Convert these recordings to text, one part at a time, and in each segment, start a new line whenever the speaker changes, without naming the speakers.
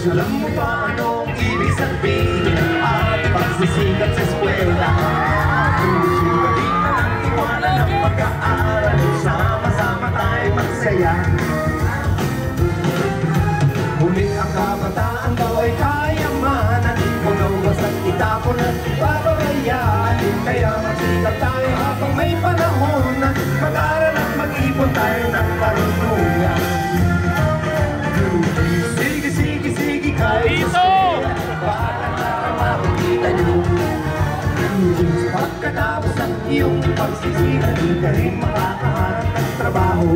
Alam mo ba anong ibig sabihin at pagsisikat sa eskwela? Susugaling na ang tiwala ng pag-aaral, sama-sama tayo magsaya. Ngunit ang kabataan daw ay kayamanan, mga basta't itapon at pabayaan. Kaya magsikap tayo habang may panahon na mag-aral at mag-ipon tayo ng karunungan. Sige, kahit sa eskwela, parang makikita nyo. Pagkatapos ng iyong pagsisira, di ka rin makakahanap ng trabaho.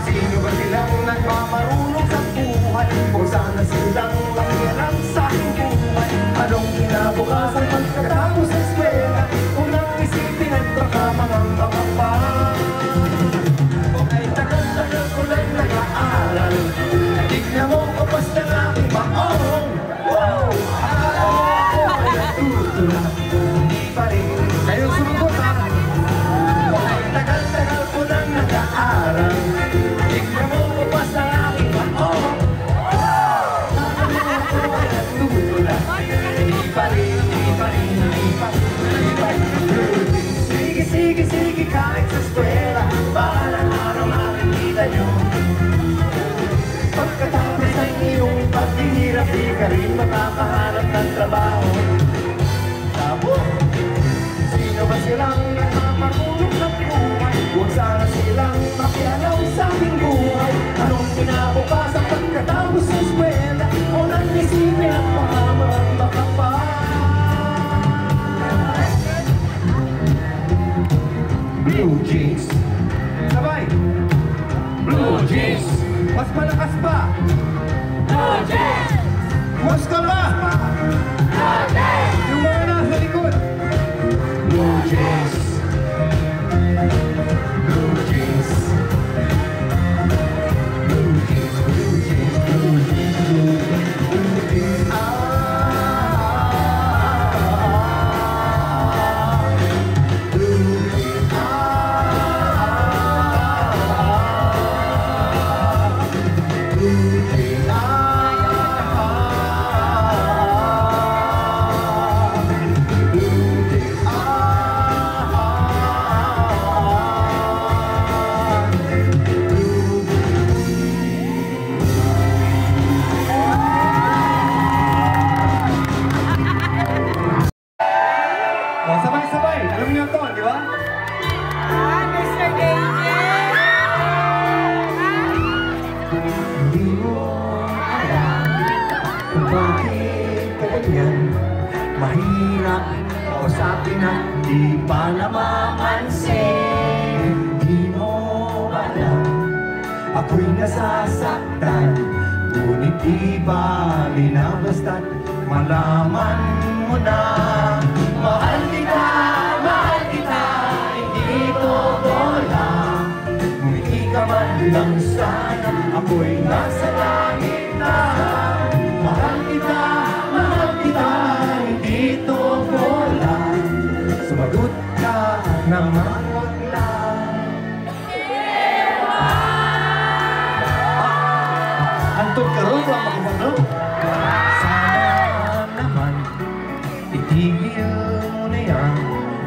Sino ba silang nagmamarunong sa buhay? Kung sana silang makialam sa aking buhay? Anong kinabukasan pagkatapos sa eskwela? Kung nang isipin at baka mangamba ka pa. Okay, tagal-tagal ko lang nag-aaral. Tignan mo ko basta ng aking maong. Wow! Ako ay natutula. Hindi pa rin sa'yo sumunod ha. Okay, tagal-tagal ko lang nag-aaral. Tignan mo ko basta ng aking maong. Ako ay natutula. Hindi pa rin. Sige, kahit sa eskwela, balang araw makikita nyo. Pagkatapos ng iyong paghihirap, di ka rin makakahanap ng trabaho. Tabo, sino ba silang nagmamarunong sa buhay? Huwag sana silang makialam sa aking buhay. Anong kinabukasan pagkatapos sa eskwela? O nang isipin at mahamang pa. Blue jeans. Sabay. Blue jeans. Mas malakas pa. Blue jeans. Mas ka ba? Blue jeans. Yung mga nasa likod. Blue jeans. Blue jeans. Blue jeans. Blue jeans. Blue jeans. Blue jeans. Sabay-sabay. Alam niyo ito, di ba?
Mr. Danger!
Hindi mo alam kung bakit ka ganyan. Mahirap kausapin at di pa na mapansin. Hindi mo alam ako'y nasasaktan, ngunit di bali na basta't malaman mo na. Mahal kita, hindi ko bola. Ngumiti ka man lang sana, ako'y nasa langit na. Mahal kita, hindi to bola. Sumagot ka naman, wag lang. Antod ka rin, wag makapano. Sana naman, itigil mo na yan.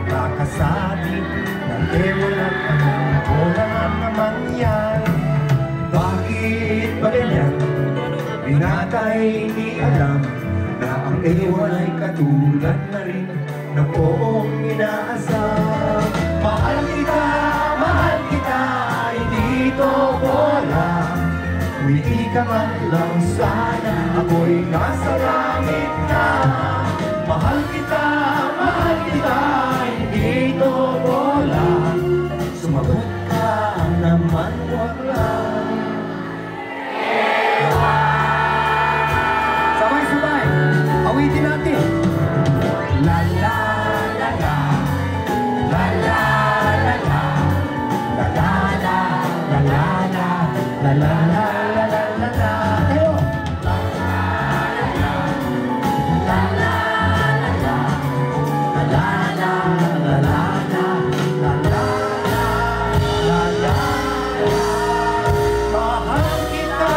Kakasabi ng ewan at anong bola naman yan. Bakit ba ganyan? Binatay di alam na ang ewan ay katulad na rin na poong inaasam. Mahal kita, hindi to bola. Wiki ka man lang sana, ako'y nasa langit na. Mahal kita, hindi to bola. Sumagot ka naman, wag lang. Sabay-sabay, awitin natin. La la la la, la la la la, la la la la la la, la la la la la la. Tayo. La la la la, la la la la, la la la la la, la la la la la. Mahal kita,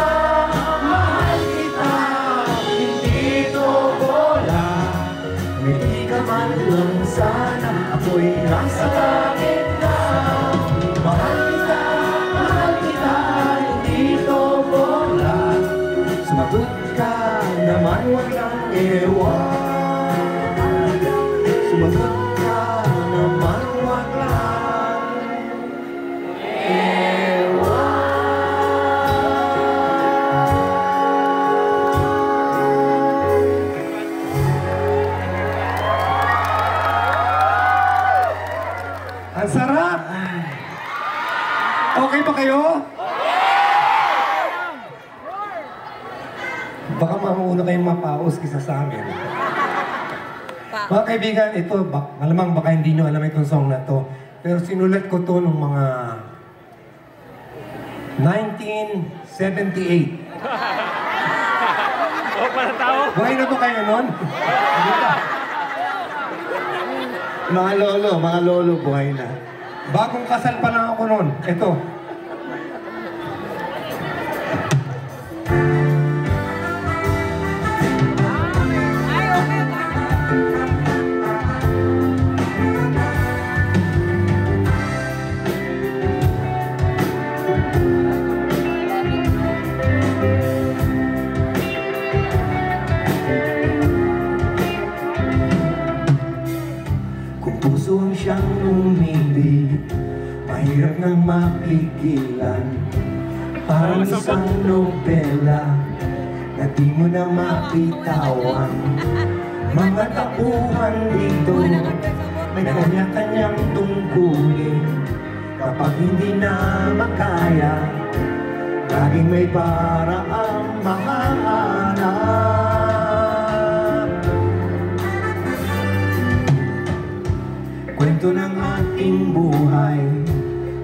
Baka mamuuna kayong mapaos kisa sa amin. Mga kaibigan, ito, malamang baka hindi nyo alam itong song na to. Pero sinulat ko to nung mga 1978.
O, para tao.
Buhay na to kayo nun?
Mga lolo, buhay na.
Bagong kasal pa lang ako nun. Ito.
Ay, okay ba?
Kung puso ang siyang umibig, mahirap nang mapigilan. Parang isang nobela na di mo na mapitawan. Mga tauhan dito, may kanya-kanyang tungkulin. Kapag hindi na makaya, laging may paraang mahanap. Kwento ng ating buhay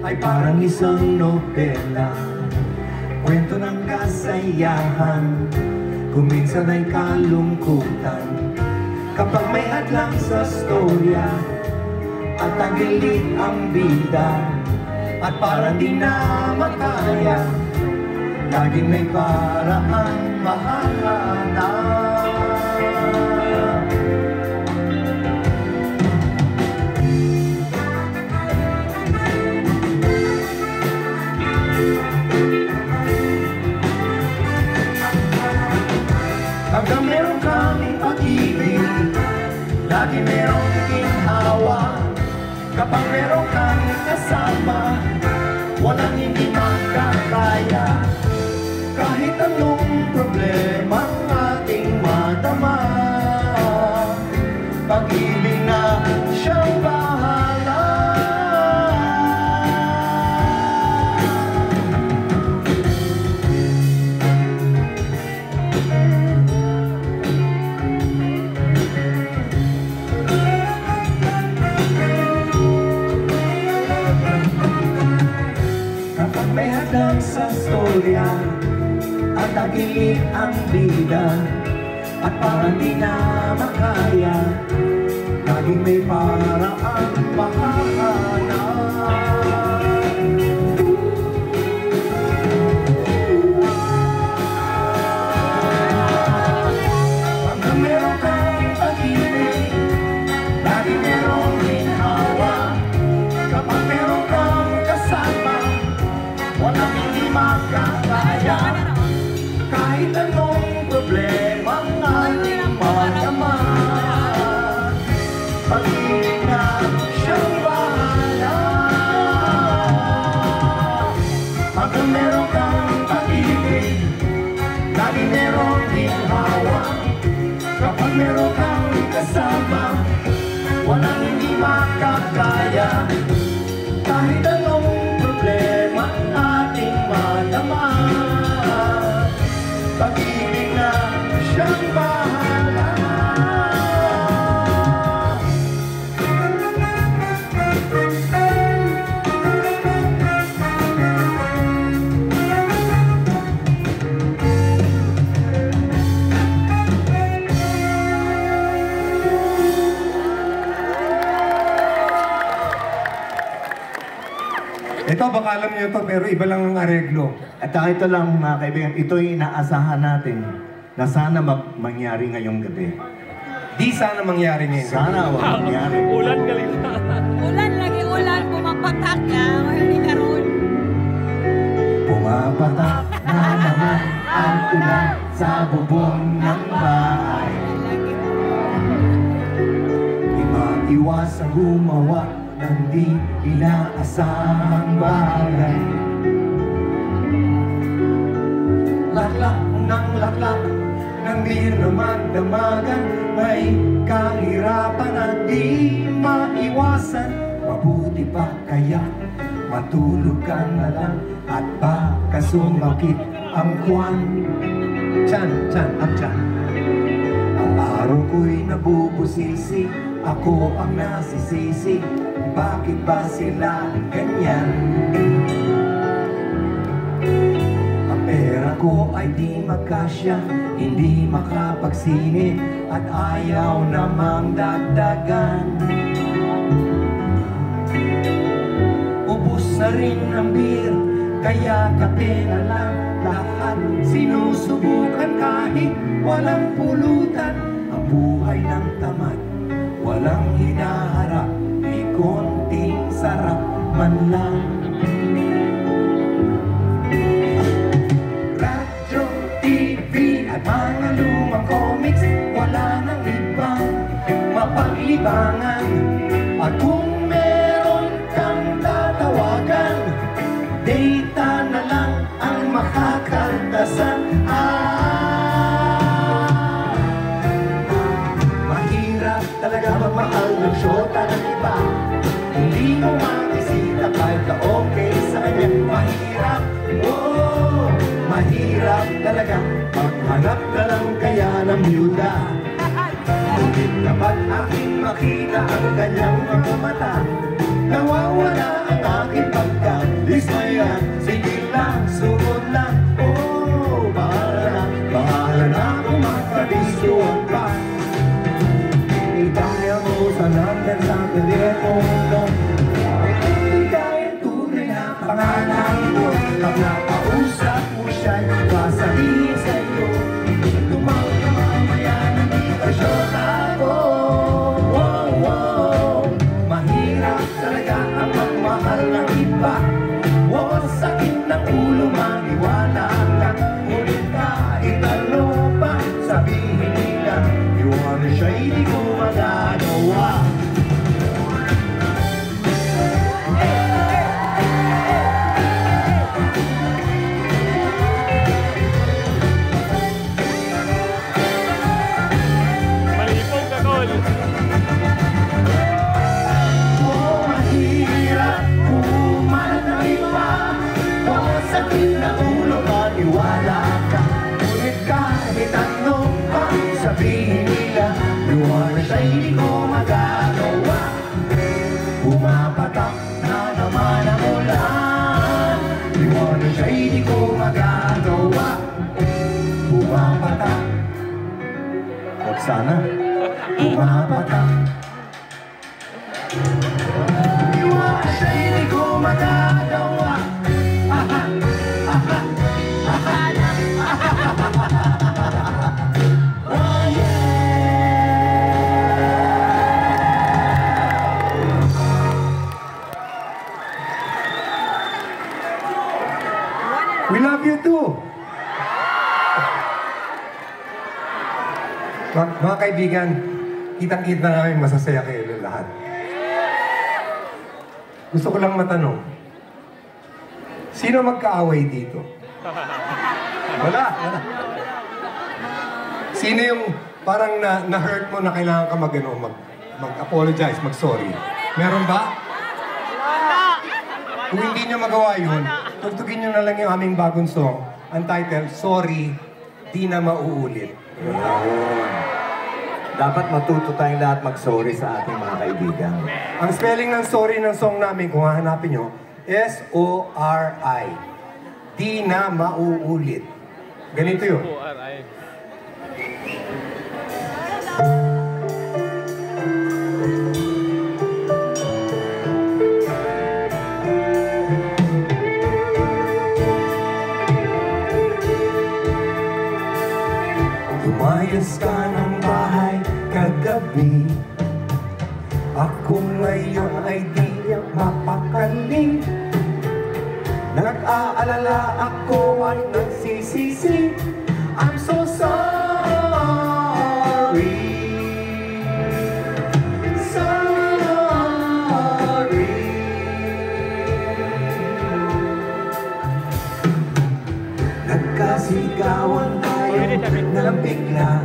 ay parang isang nobela. Kwento ng kasayahan, kung minsan ay kalungkutan. Kapag may hadlang sa storya at tagilid ang bida, at parang di na makaya, laging may paraang mahanap. Hanggang meron kaming pag-ibig, lagi merong ginhawa. Kapag meron kang kasama, walang hindi makakaya. Kahit anong problema ang ating madama, pag-ibig na siyang bahala. Kapag may hadlang sa storya at tagilid ang bida, at parang di na makaya, laging may paraang mahanap. Hanggang meron kang pag-ibig, laging merong ginhawa. Kapag meron kang kasama, walang hindi makakaya. Kahit anong problema ang ating madama, pag-ibig na siyang bahala. Hanggang meron kang pag-ibig, lagi meron ginhawa. Kapag meron kang kasama, walang hindi makakaya. Kahit anong problema ang ating madama, pag-ibig na siyang bahala.
Ito, baka alam niyo ito, pero iba lang ang areglo.
At ito lang mga kaibigan, ito'y inaasahan natin na sana mangyari ngayong gabi.
Di sana mangyari ngayon.
Sana wag mangyari.
Ulan galing na.
Ulan lagi ulan, pumapatak niya. Ngayon ni Karon.
Pumapatak na naman ang ulan sa bubong ng bahay. Di maiwasang gumawa ng di inaasahang bagay. Laklak ng laklak ng di naman damagan, may kahirapan at di maiwasan. Mabuti pa kaya matulog ka na lang at baka sumakit ang kwan.
Chan, up chan. Ang araw ko'y nabubusisi, ako ang nasisisi. Bakit ba sila ganyan? Ang pera ko ay di magkasya, hindi makapagsingit, at ayaw namang dagdagan. Ubus na rin ang beer, kaya kape na lang lahat. Sinusubukan kahit walang pulutan. Ang buhay ng tamad, walang hinaharap, may konting sarap man lang. Radyo, TV at mga lumang comics, wala nang ibang mapaglibangan. At kung meron kang tatawagan, data na lang ang makakaltasan. Mahirap talaga magmahal ng syota ng iba. Hindi mo makisita kahit ka okay sa kanya. Mahirap, oh, mahirap talaga maghanap ka lang kaya ng byuda. Ngunit kapag aking makita ang kanyang mga mata, nawawala ang aking pagka-dismayan. Sige lang, sunod lang, oh, bahala na kung magkabisuan pa. Itang niya mo sa number sa telepono, ibigay ang tunay na pangalan mo. Pag napausap mo siya'y sasabihin sa'yo, tumaw na mamaya nandito syota ko. Wow, wow, mahirap talaga ang magmahal ng iba. Wow, sakit ng ulo, maniwala ka. Ngunit kahit ano pa sabihin nila, iwan siya hindi ko magagawa.
Malipong ka, Col.
Oh, mahirap kumalat ng iba. Oh, sakit na ulo, maniwala ka. Ngunit kahit ano pa sabihin nila, iwan siya hindi ko magagawa. Bumapatak na naman ang ulan, iwan siya hindi ko magagawa. Bumapatak,
Huwag sana.
bumapatak, iwan siya hindi ko magagawa. Aha, aha, aha, oh yeah. We love you too. Mga kaibigan, kitang-kita namin masasaya kayo lahat. Gusto ko lang matanong, sino magkaaway dito? Wala. Sino yung parang na-hurt mo na kailangan ka mag-apologize, mag-sorry? Meron ba? Kung hindi nyo magawa yun, tugtugin nyo na lang yung aming bagong song. Ang title, Sorry, Di Na Mauulit.
Dapat matuto tayong lahat mag-sorry sa ating mga kaibigan.
Ang spelling ng sorry ng song namin, kung hahanapin nyo, S-O-R-I. Di na mauulit. Ganito yun.
ORI.
Lumayas ka ng bahay kagabi, ako ngayon ay di mapakali. Nag-aalala ako ay nagsisisi, I'm so sorry. Sorry. Nagkasigawan tayo ng bigla,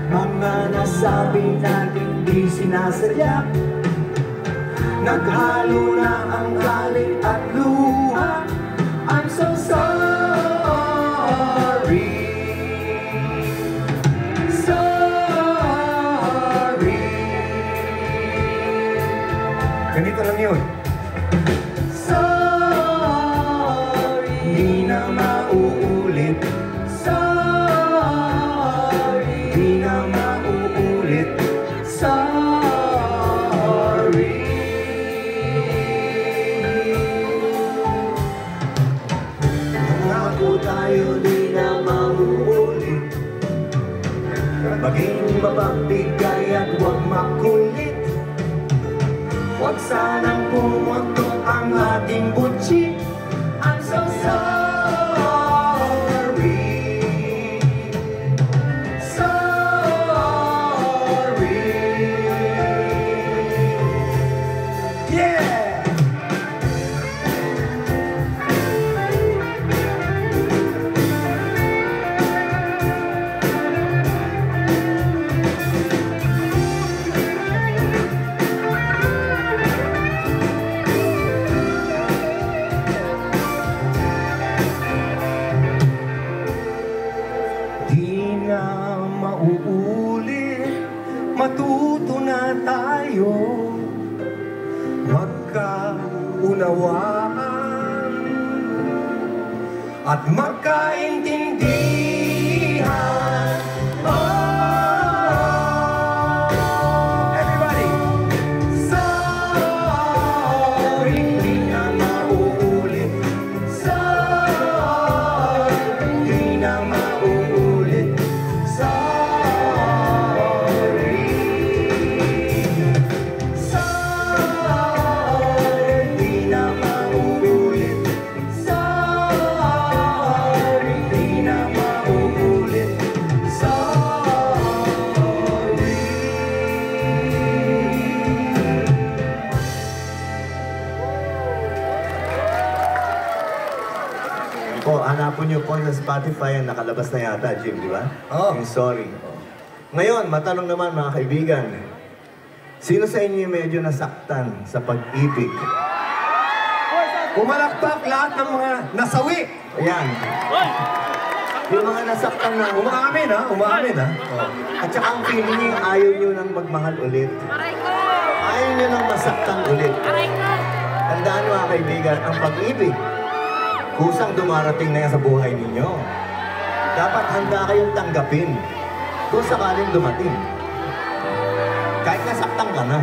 mga nasabi natin di sinasadya. Naghalo na ang galit at luha, I'm so sorry.
na mauulit. Sorry, di na mauulit. Sorry. Nangako tayo di na mauulit. Maging mapagbigay at huwag makulit. Huwag sanang pumunto ang ating butsi. I'm so sorry. Sorry. Yeah! Mauulit, matuto na tayo magkaunawaan at magkaintindihan. Oh, everybody! Sorry, di na mauulit. Sorry, di na mauulit. Oh, hanapon niyo po sa Spotify ang nakalabas na yata, Jim, di ba?
Oo.
Yung sorry. Ngayon, matanong naman mga kaibigan, sino sa inyo yung medyo nasaktan sa pag-ibig?
Pumalakpak lahat ng mga nasawi.
Ayan. Yung mga nasaktan na...
Umaamin ha, umaamin ha.
Oh. At saka ang feeling niyo, ayaw niyo nang magmahal ulit.
Aray ko!
Ayaw niyo nang masaktan ulit.
Aray ko!
Tandaan mga kaibigan, ang pag-ibig, kusang dumarating na yan sa buhay ninyo. Dapat handa kayong tanggapin kung sakaling dumating. Kahit nasaktan ka na.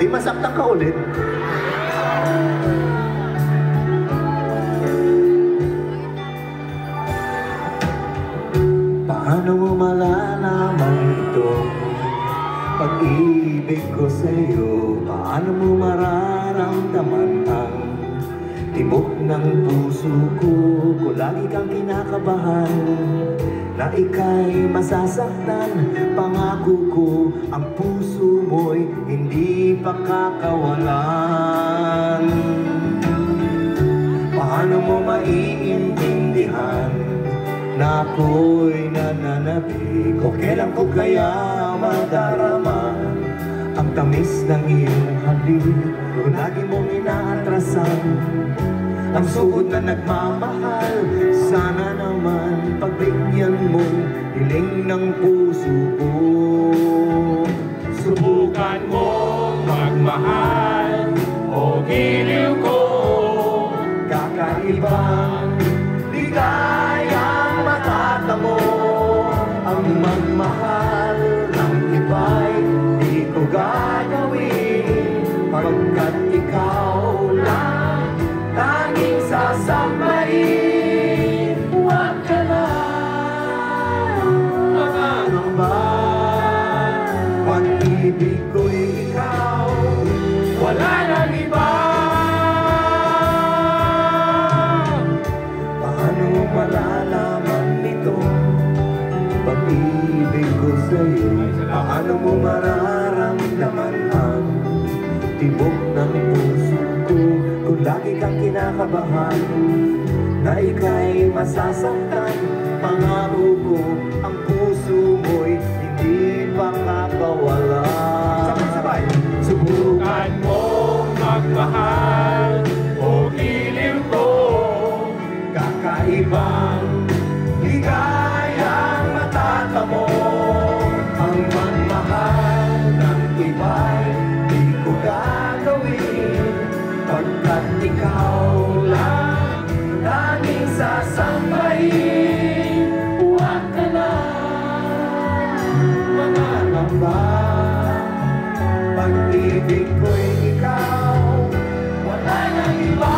Di masaktan ka ulit. Paano mo malalaman ito? Pag-ibig ko sa'yo, paano mo mararamdaman ang tibok ng puso ko? Kung lagi kang kinakabahan na ika'y masasaktan, pangako ko ang puso mo'y hindi pa kakawalan. Paano mo maiintindihan na ako'y nananabik? O kailan ko kaya madarama ang tamis ng iyong halik? Kung lagi mong inaatrasan ang suot na nagmamahal, sana naman pagbigyan mong hiling ng puso ko.
Subukan mong magmahal o giliw ko.
Kakaibang ligayang matatamo ang magmahal ng iba'y di ko gagawin, pagkat ikaw lang tanging sasambahin. Huwag ka lang magangamba, pag-ibig ko'y ikaw, wala nang iba. Paano malalaman nito? Pag-ibig ko sa'yo, paano mo mararamdaman ang tibok ng puso ko? Kung lagi kang kinakabahan na ika'y masasaktan, pangako ko ang puso mo'y hindi pa kakawalan.
Sabay-sabay.
Subukan mong magmahal o giliw ko.
Kakaibang ligayang matatamo ang magmahal ng iba'y di ko gagawin, pagkat ikaw sasambahin. Huwag ka na mangangamba. Pag-ibig ko'y ikaw, wala nang iba.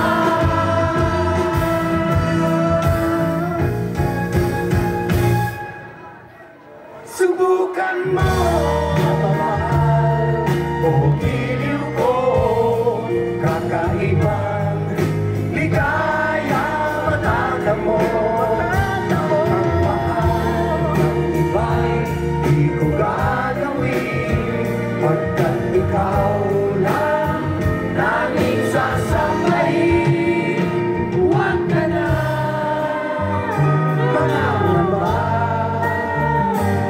Subukan mo mapamahal o giliw ko, kakaibang ligaya matanda mo. Ang mahal ng iba'y di ko gagawin, pagkat ikaw lang tanging sasambahin. Huwag ka na mangangamba.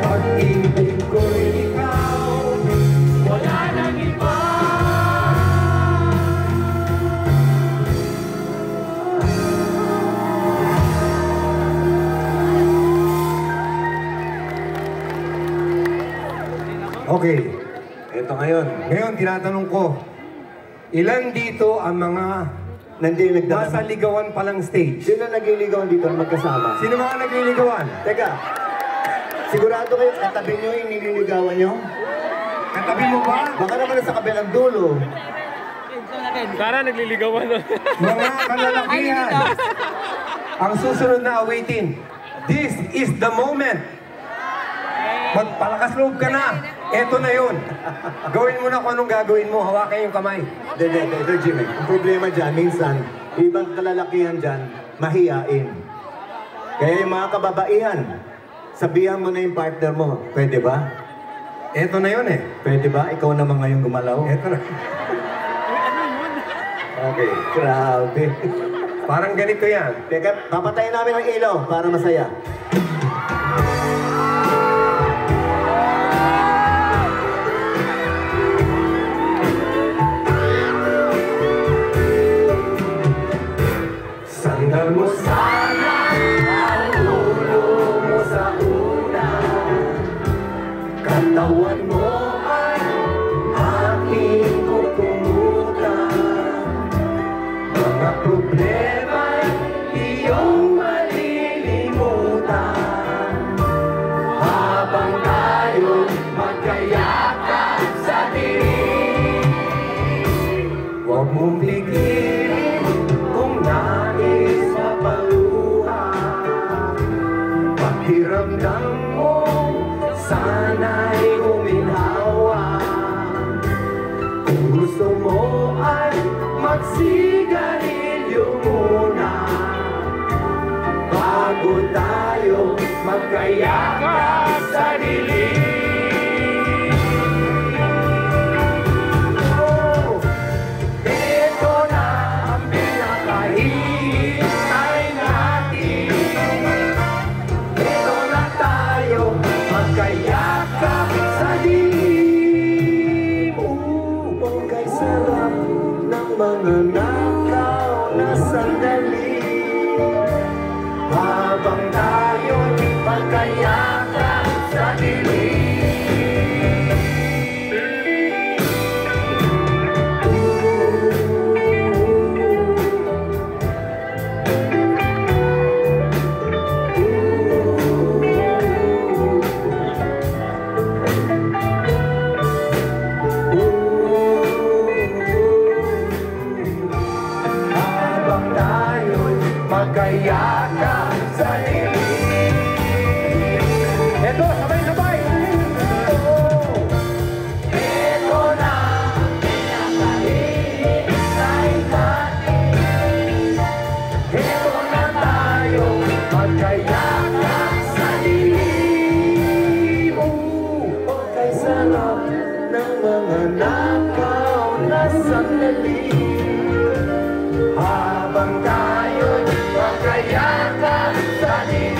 Pag-ibig ko'y ikaw, wala nang iba.
Okay.
Ito ngayon,
Ngayon, tinatanong ko, ilan dito ang mga
nandiyan nagdala.
nasa ligawan palang stage?
Sino nagliligawan dito na magkasama?
Sino mga nagliligawan?
Teka, sigurado kayo katabi nyo yung nililigawan nyo?
Katabi mo ba?
Baka naman sa kabilang dulo.
Tara, nagliligawan na.
Mga kalalakihan. Ang susunod na awitin. This is the moment. Magpalakas loob ka na. Eto na yun. Gawin mo na kung anong gagawin mo. Hawakan yung kamay.
Ito, Jimmy. Ang problema dyan, minsan, ibang kalalakihan dyan, mahiyain. Kaya yung mga kababaihan, sabihan mo na yung partner mo, pwede ba?
Eto na yun eh.
Pwede ba? Ikaw naman ngayon gumalaw?
Eto na.
Okay, grabe.
Parang ganito yan.
Teka, papatayin namin ang ilaw para masaya.
Sandal mo sana ang ulo mo sa una. Katawan mo ay aking kukumutan. Mga problema'y iyong malilimutan. Habang tayo magkayakap sa dilim, huwag mong pigilan kung nais mapaluha. Pakiramdam mo sana'y uminhawa. Kung gusto mo ay magsigarilyo muna bago tayo magkayakap sa dilim. Oh, ito na ang pinakahihintay natin. Ito na tayo magkayakap sa dilim.
Ang kay sarap ng mga nakaw na sandali.
Habang tayo'y magkayakap sa dilim. Habang tayo'y magkayakap sa dilim. Eto, sabay-sabay! Eto na ang pinakahihintay natin. Eto na tayo magkayakap sa dilim.
Ang kay sarap ng mga nakaw na sandali.
Habang tayo'y magkayakap sa dilim.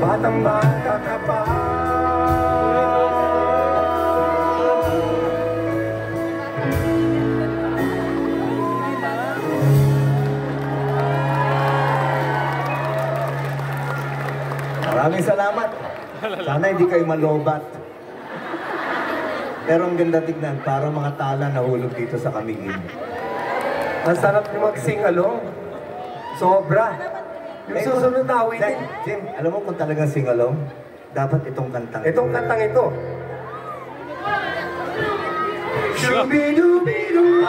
Batang bata ka pa.
Maraming salamat. Sana hindi kayo malobat. Pero ang ganda tignan, parang mga tala nahulog dito sa kamingin.
Ang sarap niyo mag-sing along. Sobra. Yung susunod na awitin.
Jim, alam mo kung talagang sing-along? Dapat itong kantang.
Itong kantang ito. Shubidubidu.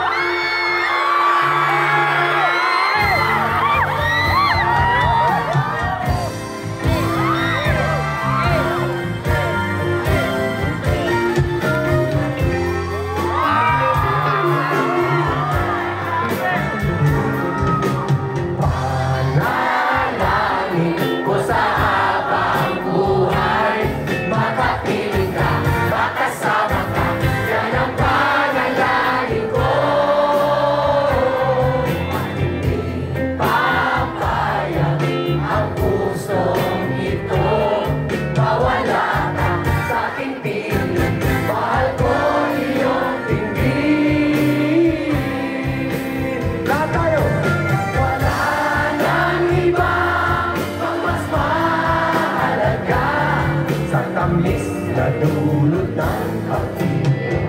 Tamis na dulot ng pag-ibig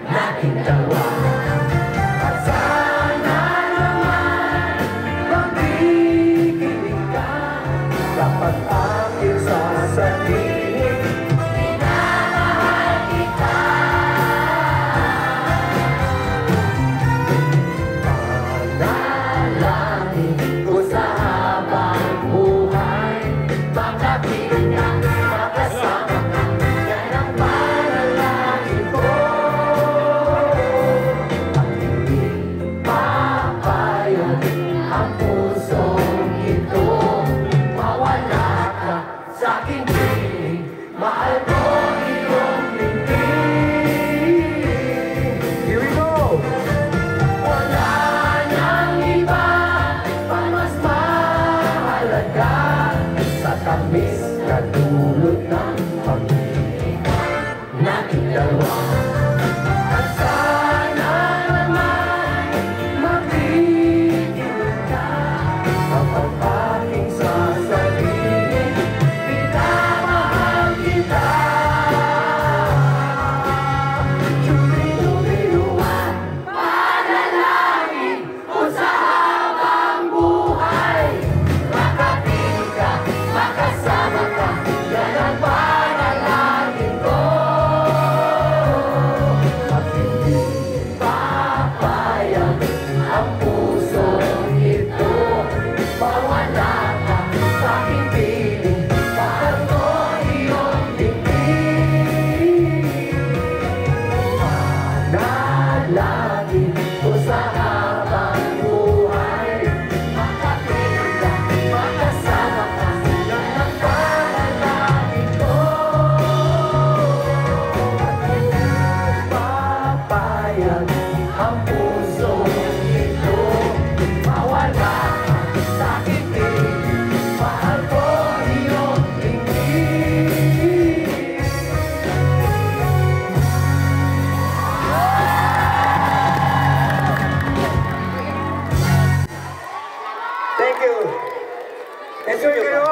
nating dalawa. At sana naman makikinig ka kapag aking sasabihin minamahal kita. Panalangin ko sa habang buhay makapiling ka. Tamis na dulot ng pag-ibig nating dalawa. At sana naman makikinig ka kapag aking sasabihin minamahal kita. Chubidubiduan, panalangin ko sa habang buhay. Makapiling ka, makasama ka, yan ang panalangin ko. At hindi papayag ang pusong ito. Mawala ka sa aking piling, mahal ko iyong tingin. Panalangin ko sa habang buhay. Makapiling ka, makasama ka, yan ang panalangin ko. At hindi papayag ang pusong ito. Mawala ka sa aking piling, mahal ko iyong tingin. Thank you. Enjoy kayo?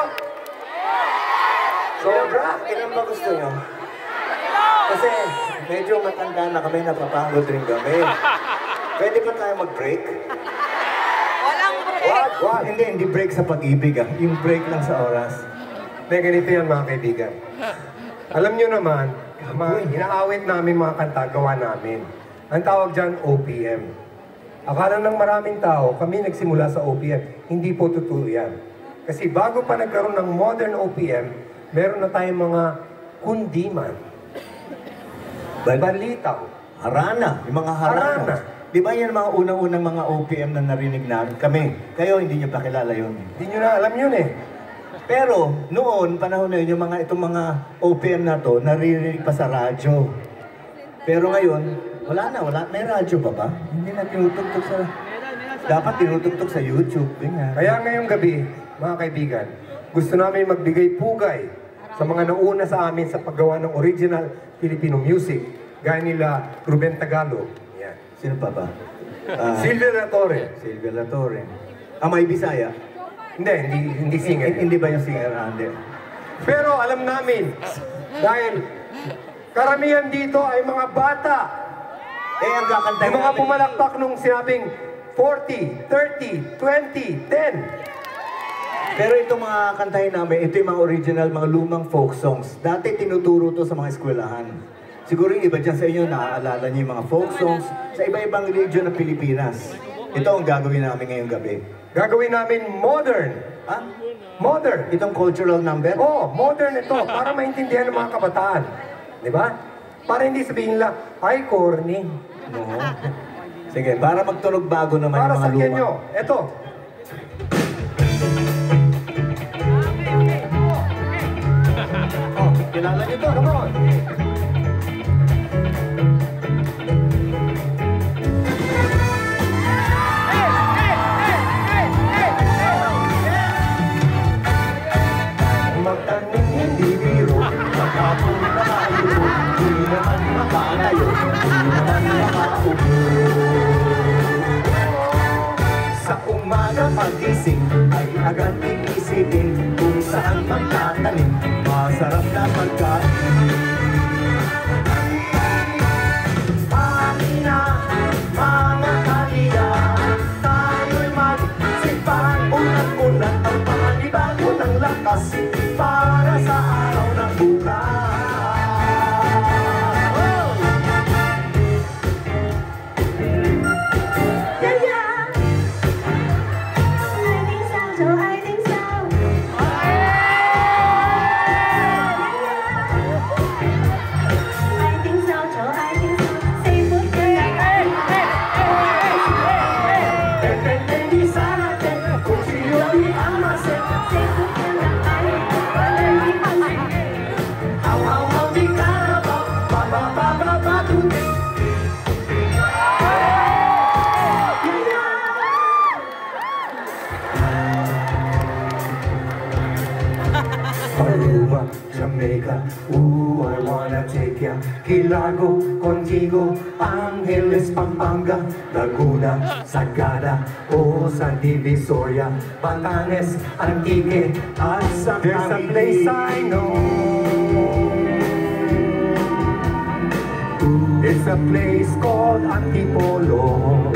Sobra.
Ilan ba gusto nyo? Kasi medyo matanda na kami, napapagod rin kami. Pwede pa tayo mag-break?
Walang break.
Wag, hindi break sa pag-ibig ah. Yung break lang sa oras.
Hindi, ganito yan mga kaibigan. Alam nyo naman, inaawit namin mga kanta, gawa namin. Ang tawag dyan, OPM. Akala ng maraming tao, kami nagsimula sa OPM. Hindi po totoo yan. Kasi bago pa nagkaroon ng modern OPM, meron na tayong mga kundiman. Balitaw.
Harana, yung mga harana.
Harana.
Di ba yan mga unang-unang mga OPM na narinig namin? Kami, kayo hindi nyo pa kilala yun.
Hindi nyo na alam yun eh.
Pero noon, panahon na yun, itong mga OPM na to, naririnig pa sa radyo. Pero ngayon, wala. May radyo pa ba? Hindi na tinutugtog sa... Dapat tinutugtog sa YouTube. Ganyan.
Kaya ngayong gabi, mga kaibigan, gusto namin magbigay pugay sa mga nauna sa amin sa paggawa ng original Filipino music. Gaya nila Ruben Tagalog. Yan.
Sino pa ba?
Silvia La Torre.
Silvia La Torre. May Bisaya?
Hindi singer.
Hindi ba yung singer? Hindi.
Pero alam namin, dahil karamihan dito ay mga bata.
Ang kakantay
Yung mga pumalakpak nung sinabing 40, 30, 20, 10.
Pero itong mga kantahin namin, ito yung mga original, mga lumang folk songs. Dati tinuturo to sa mga eskwelahan. Siguro yung iba dyan sa inyo, naaalala niyo yung mga folk songs sa iba-ibang region ng Pilipinas. Ito ang gagawin namin ngayong gabi.
Gagawin namin modern.
Ha?
Modern.
Itong cultural number?
Oh, modern ito. Para maintindihan ng mga kabataan. Di ba? Para hindi sabihin lang, ay, corny.
No. Sige, para magtunog bago naman
Para
yung mga
sakyan
luma.
nyo. Ito.
Oh, kilala niyo to?
Come on. Magtanim hindi biro, magkapong nakairo, di naman makalayo, di naman makaupo.
Sa umaga pagising ay agad iisipin kung saan magtatanim masarap na pagkain. Pangina, mga kalida, tayo'y magsipan, unat-unat ang panibago ng lakas para sa araw ng bukas.
Aruba, Jamaica, ooh, I wanna take ya. Hilago, Contigo, Angeles, Pampanga, Laguna, Sagada, o San Divisoria, Batanes, Antique, at San There's a place I know. It's a place called Antipolo.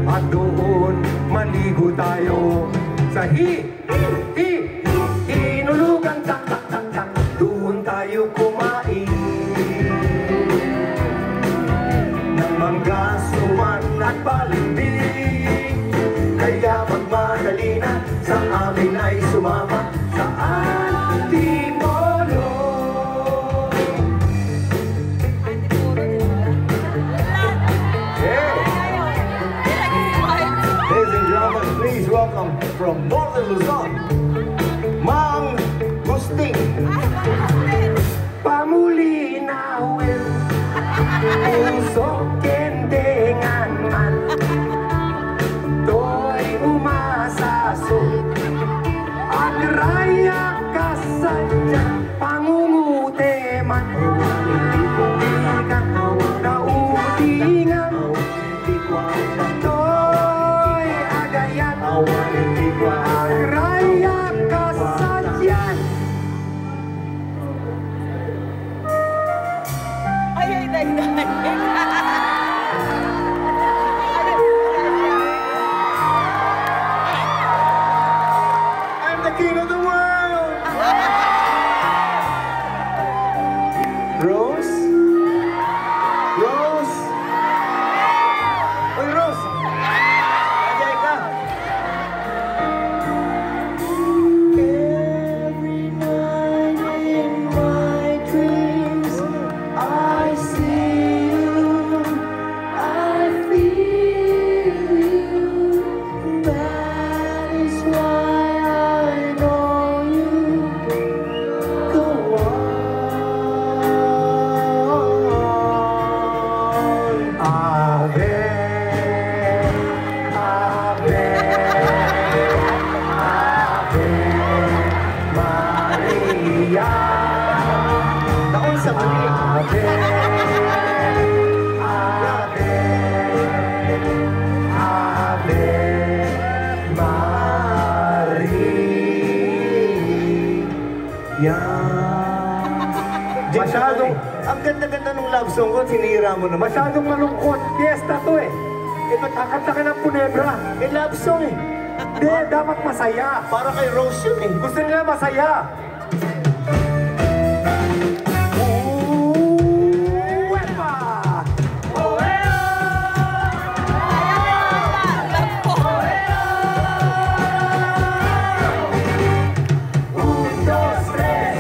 At doon, maligo tayo sa hinulugan, tak, tak, tak, tak. Doon tayo kumain ng mangga, suwan at balimbing. Kaya magmadali na, sa amin ay sumama sa Antipolo.
Ladies and gentlemen, please welcome from Northern Luzon, Mang Gusting.
Pamuli na wil, usok kendengan man, to'y umasaso, agraya kasadya, pangungute man, di ka naudingan, to'y agayan, agraya kasadyan.
I'm the king of the world! sa mali. Ave, Ave, Ave Maria. Masyadong, ang ganda-ganda ng love song ko, sinira mo naman.
Masyadong malungkot. Fiesta to eh. Ito, kakanta ka ng Punebra.
Eh, love song eh.
Hindi, dapat masaya.
Para kay Rose yun eh.
Gusto nila masaya. Uwepa! Un, dos, tres.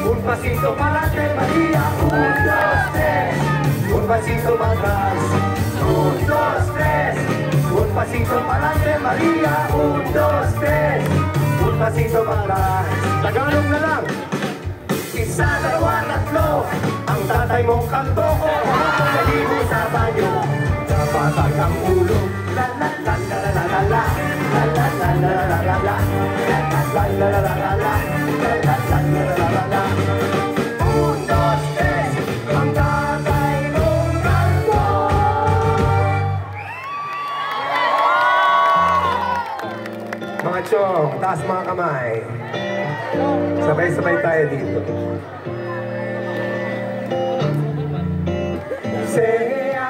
Un pasito pa'lante, María. Un, dos, tres. Un pasito para atrás. Un, dos, tres. Un pasito pa'lante, María. Un, dos, tres. Un pasito para atrás. Tagalog na lang. Isa, dalawa, tatlo. Ang tatay mong kanto ko. Naligo sa banyo. Napatag ang ulo. La la la la la la la la. La la la la la la la. La la la la la la. La la la la la la la. Un, dos, tres. Ang tatay mong kanto. Mga chong, taas mga kamay. Sabay-sabay tayo dito. Say I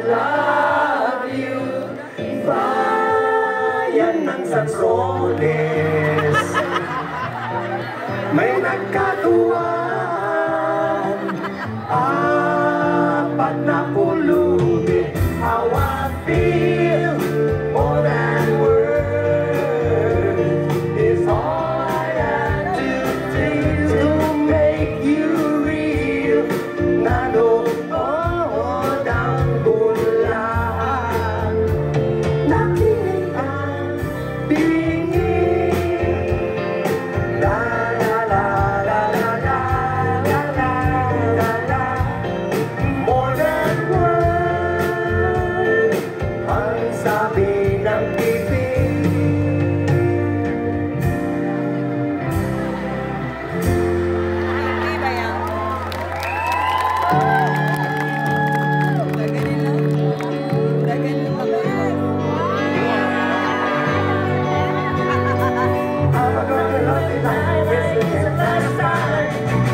love you, bayan ng Sansones. May nagkatuwang, apat na pulubi. How I feel more than words is all I have to do to make you real. Nado down bulan, nakinig ang bingin. La la la la la la la la la la. More than words, ang sabi ng bibig.
Hindi ba yan? Gaganin lang. Gaganin mo ba yun?
I'm gonna love you like it's the last time.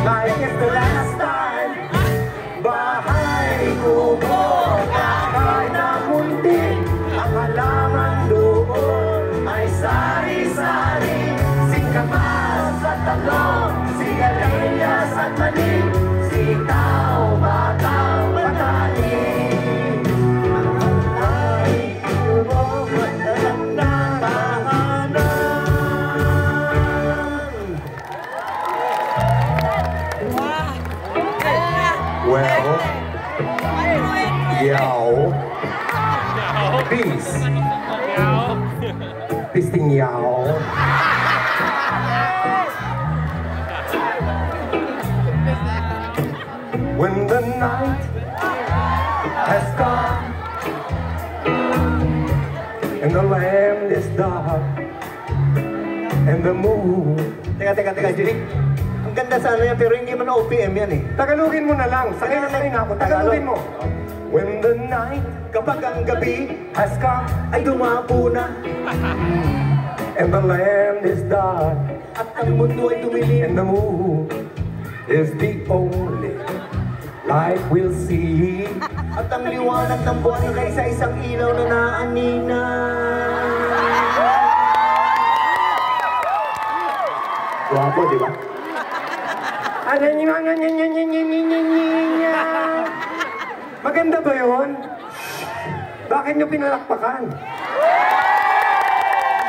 Like it's the last time. Bahay kubo, kahit na muntik. Ang halaman doon ay sari-sari. Singkamas at talong, sigarilyas at mani. Sitaw, batang patani. Ang bahay kubo, madalang na tahanan.
Wow! Ganda!
Well,
Ano
yaw. Peace. Pisting yaw. When the night has come and the land is dark and the moon.
Teka, Julie. Ang ganda sana yan, pero hindi man OPM yan eh.
Tagalogin mo na lang. Sanay na sanay na ako. Tagalogin mo. When the night
Kapag ang gabi
has come
ay dumapo na
and the land is dark
at ang mundo ay dumilim,
and the moon is the only light we'll see.
at ang liwanag ng buwan ay isa-isang ilaw na naanina.
Guwapo, di ba? Maganda ba yun? Bakit nyo pinalakpakan?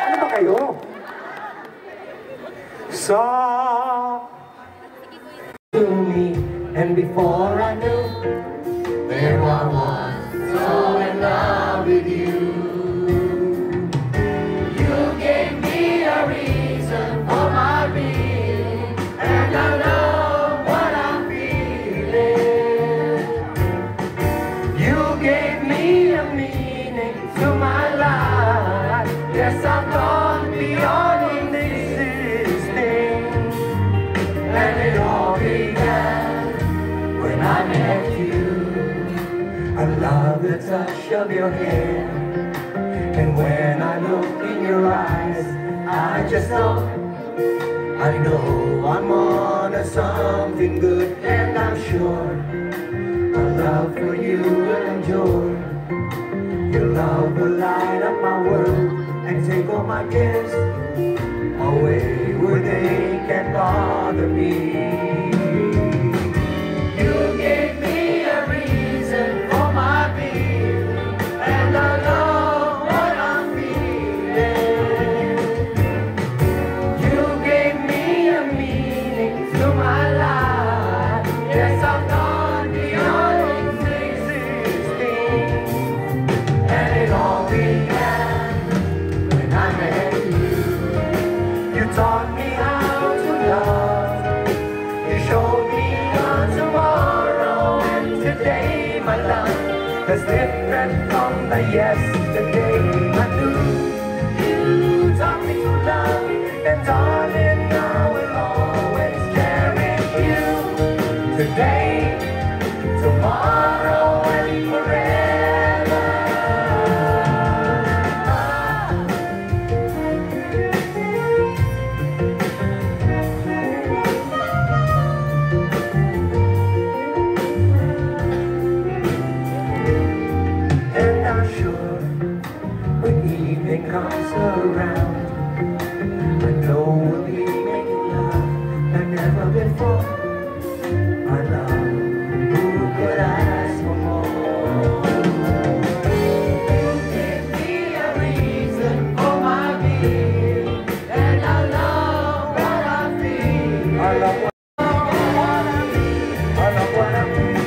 Ano ba kayo? Saw to me, and before I knew, there I was, so in love with you. You gave me a reason for my being, and I love what I'm feeling. You gave me a meaning to my life. Yes, I've gone beyond existing, and it all began
touch of your hair. And when I look in your eyes, I just know, I know I'm on to something good. And I'm sure my love for you will endure. Your love will light up my world and take all my cares away where they can't bother me. You gave me a reason for my being, and I know what I'm feeling. You gave me a meaning to my life. Yes, I've gone beyond existing, and it all began when I met you. You taught me how to love. You showed me a tomorrow, and today my love is different from the yesterday. I knew you taught me to love, and darling, I will always cherish you. Today, tomorrow, and forever. And I'm sure when evening comes around, I know we'll be making love like never before. My love, who could ask for more? You gave me a reason for my being, and I love what I feel. I love what I feel. I love what I feel.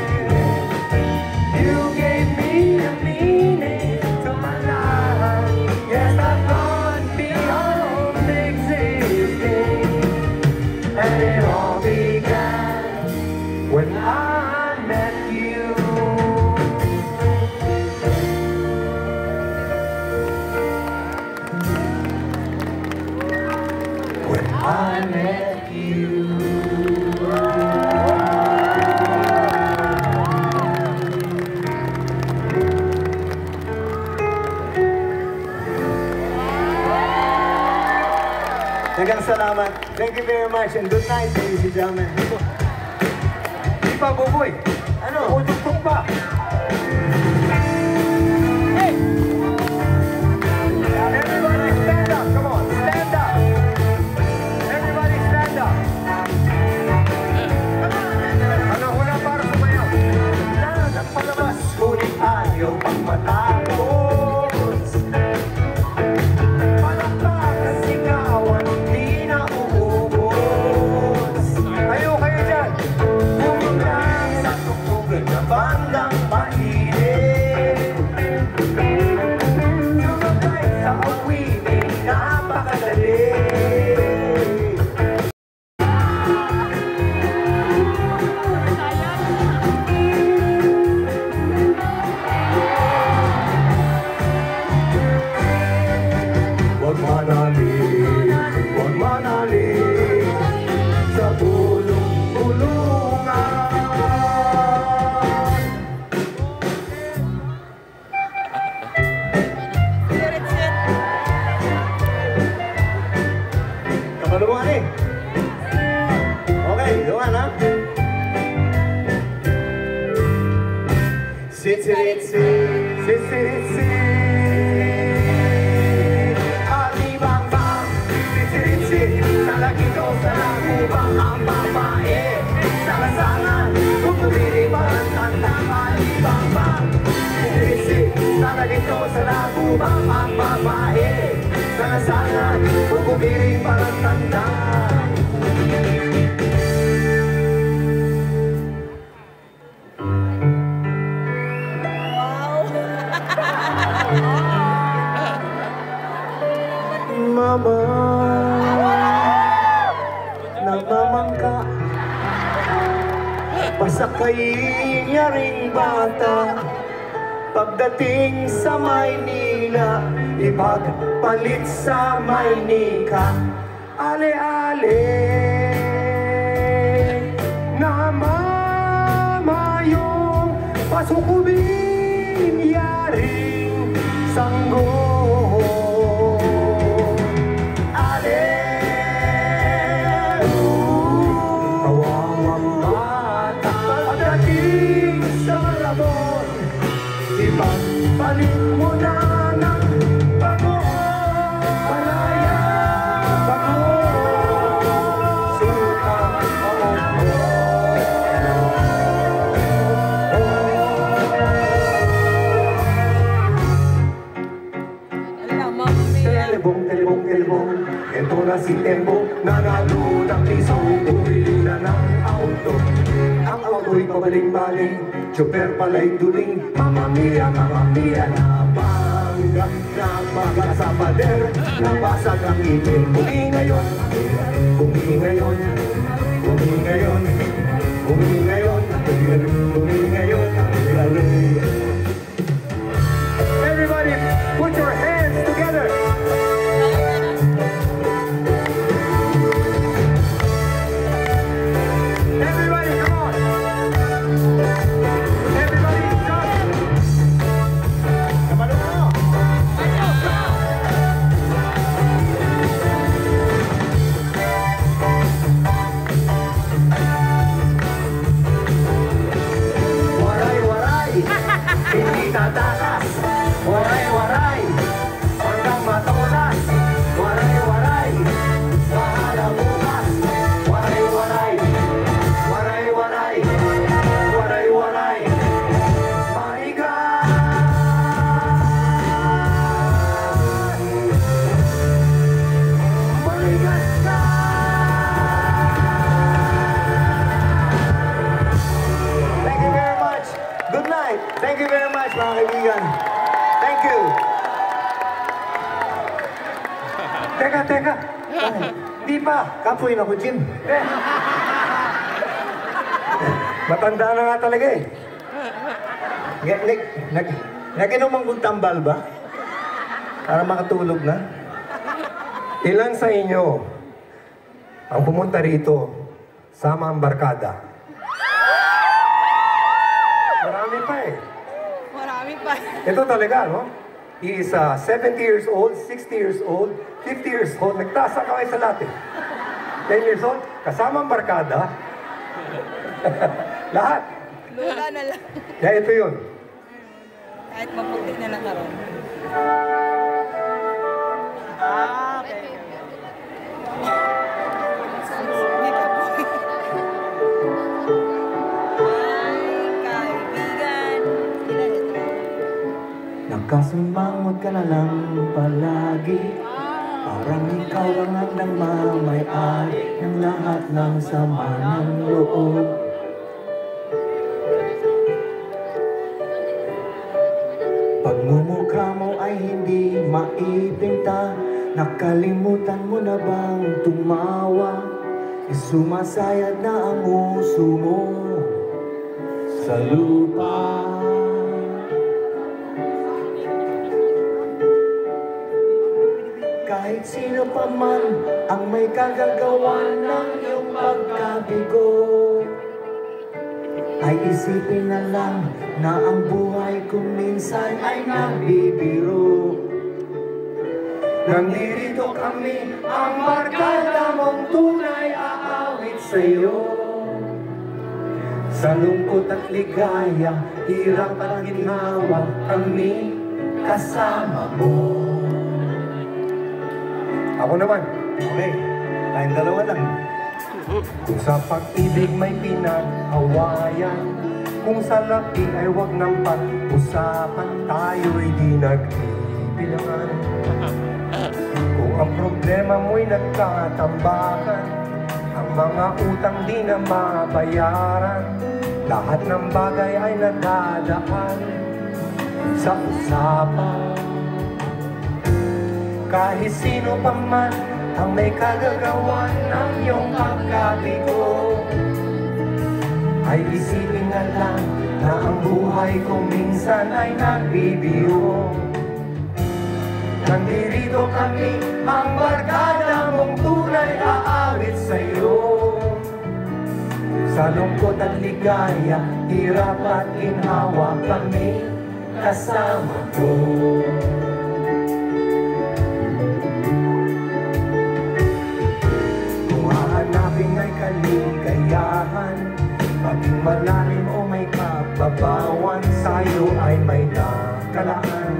You gave me a meaning to my life. Yes, I've gone beyond existing, and it all began when I met you. When I met you. Daghang salamat. Thank you very much and good night, ladies and gentlemen. Di pa, Buboy? Ano? Utugtog pa. Hey! Everybody stand up. Come on, stand up. Everybody stand up. Ano, una para sumayaw. Nagpalabas, ngunit ayaw pang matapos. Palakpak na sigawan, di na uubos. Ayaw kayo dyan. Bumigay sa tugtugan na bandang mainit. Sumagay sa awiting napakadali. Huwag manalig sa bulong-bulungan. Kamalungan eh. Okay, doon ha. Sitsi-ritsi, sitsi-ritsi. Alibang-bang, sitsi-ritsi. Salagito sa nakubang ang babae. Salasangan, pupuliri parang tandang. Alibang-bang, sitsi-ritsi. Salagito sa nakubang ang babae. Salasangan, pupuliri parang tandang. Mama, nagmamangka, pasakayin niya ring bata. Pagdating sa Maynila, ipagpalit sa Maynika. Ale-ale na mama yung pasukubin niya.
si Tempo, nanalo ng piso, bumili na ng auto. Ang auto'y pabalik-balik, tsuper pala'y duling, mamamia na bangga, nabaga sa pader, nabasag ang ipin. Bumi ngayon, bumi ngayon, bumi ngayon, bumi ngayon, bumi ngayon, everybody, put your hands together. Everybody, come on. Everybody, jump. Come on. Waray-waray, hindi tatakas. Waray-waray, hanggang matolas. Waray-waray, bahala bukas. Waray-waray, waray-waray, waray-waray, maigan. Maigan ka. Thank you very much. Good night. Thank you very much, mga kaibigan. Thank you. Teka. Di pa. Kapoy na ko, Jim. Matanda na nga talaga eh. Naginomang kong tambal ba? Para makatulog na? Ilan sa inyo ang pumunta rito sama ang barkada? Marami pa eh.
Marami pa.
Ito talaga, no? He is 70 years old, 60 years old, 50 years old. Nagtasa kaway sa lahat eh. 10 years old, kasama ang barkada. Lahat.
Lula na lang.
Kaya ito yun.
Kahit maputi na lang karon. Okay. Hindi ka po. Ay, kaibigan. Ilan ito?
Nakasumangot ka na lang palagi, parang ikaw lang ang nagmamay-ari ng lahat ng sama ng loob. Pagmumukha mo ay hindi maipinta, nakalimutan mo na bang tumawa? Sumasayad na ang uso mo sa lupa. Kahit sino pa man ang may kagagawa ng iyong pagkabigo, ay isipin na lang na ang buhay ko minsan ay nagbibiro. Nandito kami, ang barkada mong tunay aawit sa'yo. Sa lungkot at ligaya, hirap at ginhawa, kami kasama mo. Ako naman. Okay. Tayong dalawa lang. Kung sa pag-ibig may pinag-awayan, kung sa lapi ay wag nang pag-usapan, tayo'y di nagbibilangan. Kung ang problema mo'y nagkatambakan, ang mga utang di na mabayaran, lahat ng bagay ay nadadaan sa usapan. Kahit sino pa man ang may kagagawa ng iyong pagkabigo, ay isipin na lang na ang buhay ko minsan ay nagbibiro. Nandito kami, ang barkada mong tunay aawit sa'yo. Sa lungkot at ligaya, hirap at ginhawa, kami kasama ko. Hanapin ay kaligayahan, maging malalim o may kababawan, sa'yo ay may nakalaan.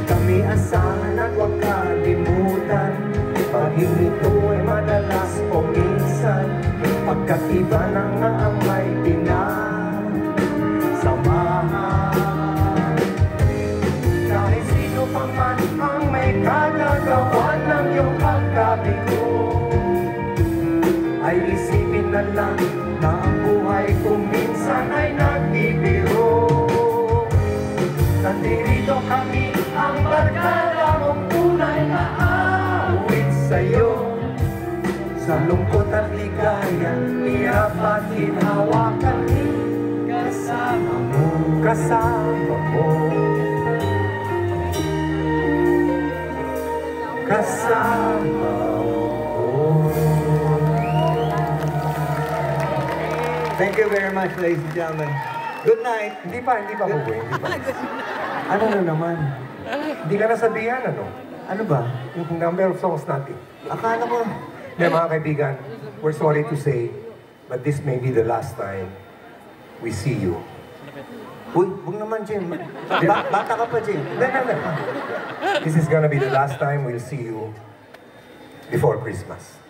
Kami asahan at huwag kalimutan, paging ito ay madalas o minsan, pagkaiba na nga ang may pinasamahan. Kahit sino pa man ang may kagagawa ng iyong pagkababawan, na ang buhay kung minsan ay nagbibiro. Nandito kami, ang barkada mong tunay na awit sa'yo. Sa lungkot at ligaya, hirap at hinawakan, kasama mo, kasama mo. Kasama mo. Thank you very much, ladies and gentlemen. Good night.
Hindi pa uwi.
Ano na naman?
Hindi ka nasabihan, ano?
Ano ba?
Yung number of songs natin.
Akala ko,
Mga kaibigan, we're sorry to say, but this may be the last time we see you.
uy, huwag naman, Jim. Bata ka pa, Jim.
No. This is gonna be the last time we'll see you before Christmas.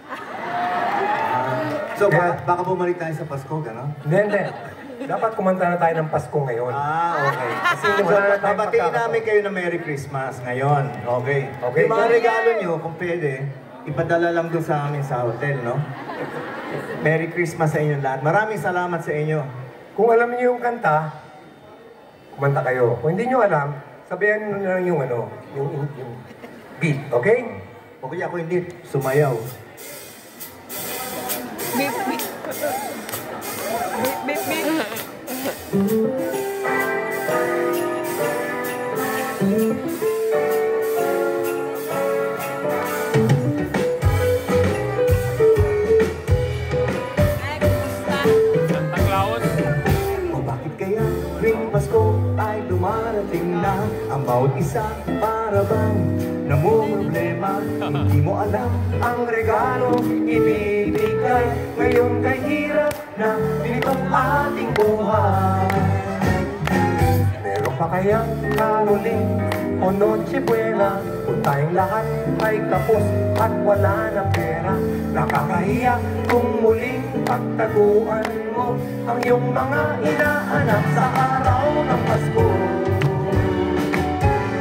So, baka bumalik tayo sa Pasko, gano'n?
Hindi. Dapat kumanta na tayo ng Pasko ngayon.
Okay. Kasi
So,
wala na
tayong
babatiin
pagkakataon.
namin kayo ng Merry Christmas ngayon. Okay.
Okay.
Yung mga regalo nyo, kung pwede, ipadala lang doon sa amin sa hotel, no? Merry Christmas sa inyo lahat. Maraming salamat sa inyo.
Kung alam niyo yung kanta, kumanta kayo. Kung hindi niyo alam, sabihan niyo na lang yung yung beat, okay?
O kaya ako hindi, sumayaw.
Beep, beep. Beep, beep, beep. Ay, kumusta?
Santa Claus.
O bakit kaya tuwing Pasko ay dumarating na ang bawat isa para bang namumroblema? Hindi mo alam ang regalo ibibigay ngayon kay hirap na dinitong ating buhay.
Meron pa kayang karoling o Noche Buena kung tayong lahat ay kapos at wala na pera. Nakakahiya kung muling pagtaguan mo ang iyong mga inaanak sa araw ng Pasko.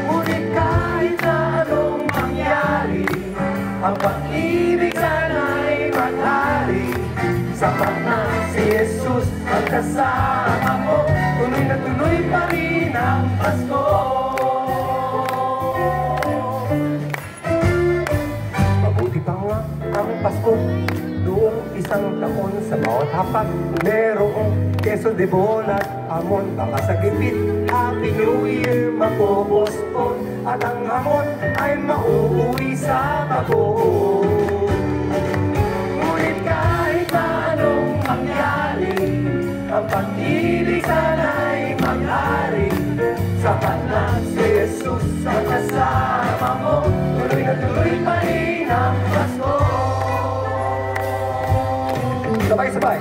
Ngunit kahit na anong mangyari, ang pag-ibig sana'y maghari. Sapat na si Jesus ang kasama mo, tuloy na tuloy pa rin ang Pasko. Mabuti pa nga ang Pasko, noong isang taon sa bawat hapak merong keso de bola at hamon. Baka sa gipit, Happy New Year mapopospon at ang hamon ay mauuwi sa bagoong. Ngunit kahit na anong mangyari, ang pag-ibig sana'y maghari. Sapat na si Jesus ang kasama mo, tuloy na tuloy pa rin ang Pasko. Sabay-sabay.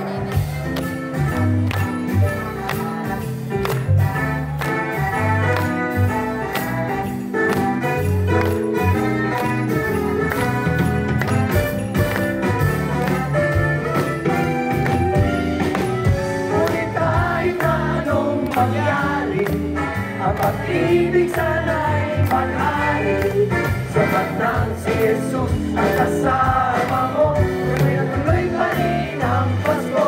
Ngunit kahit na anong mangyari, ang pag-ibig sana'y maghari. Sapat na si Jesus ang kasama mo, tuloy na tuloy pa rin ang Pasko.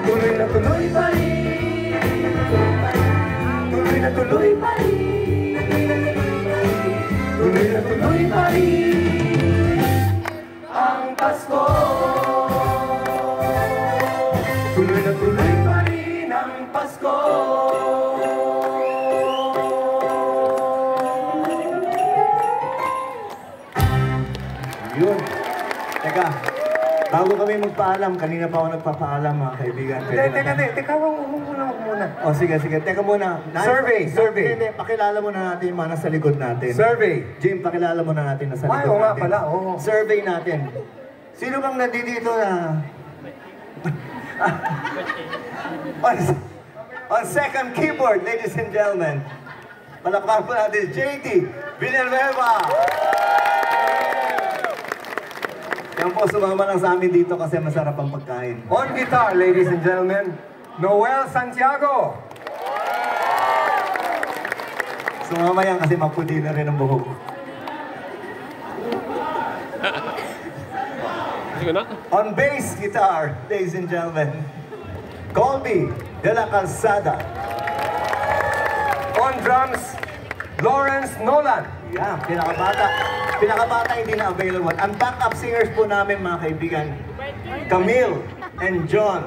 Tuloy na tuloy pa rin. Tuloy na tuloy pa rin. Tuloy na tuloy pa rin ang Pasko. Tuloy na tuloy pa rin ang Pasko.
Yun. Teka, bago kami magpaalam, kanina pa ako nagpapaalam mga kaibigan.
Teka, wag muna.
O sige, teka muna.
Survey.
Hindi, pakilala muna natin yung mga nasa likod natin.
Survey.
Jim, pakilala muna natin nasa
Ay,
likod
oo nga
natin.
pala, oo.
Survey natin. Sino bang nandito na... on second keyboard, ladies and gentlemen. Palakpakan po natin, JT Villanueva. Yan po, sumama lang sa amin dito kasi masarap ang pagkain.
On guitar, ladies and gentlemen, Noel Santiago.
Sumama yan kasi maputi na rin ang buhok.
Sige na.
On bass guitar, ladies and gentlemen, Colby de la Calzada.
On drums, Lawrence Nolan.
Yeah, pinakabata. Pinakabata hindi na available. Ang backup singers po namin, mga kaibigan, Camille and John.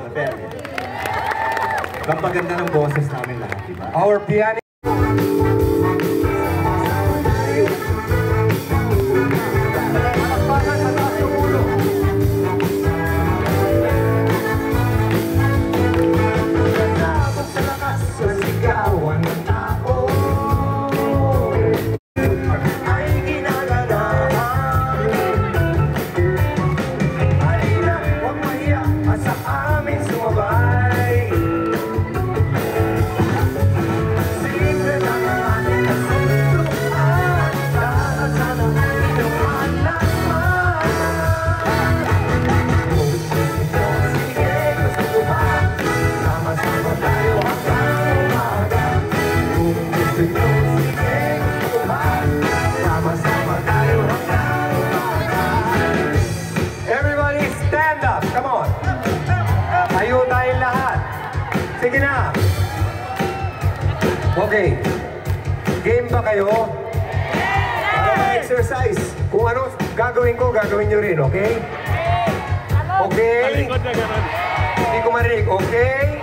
Pampaganda ng boses namin lahat, diba?
Our pianist. Everybody stand up. Come on. Tayo tayong lahat. Sige na. Okay. Game ba kayo?
Para ma-exercise.
Kung ano gagawin ko, gagawin nyo rin, okay? Okay?
Talikod na gano'n.
Hindi ko marinig, okay?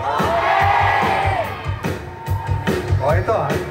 O, ito ah.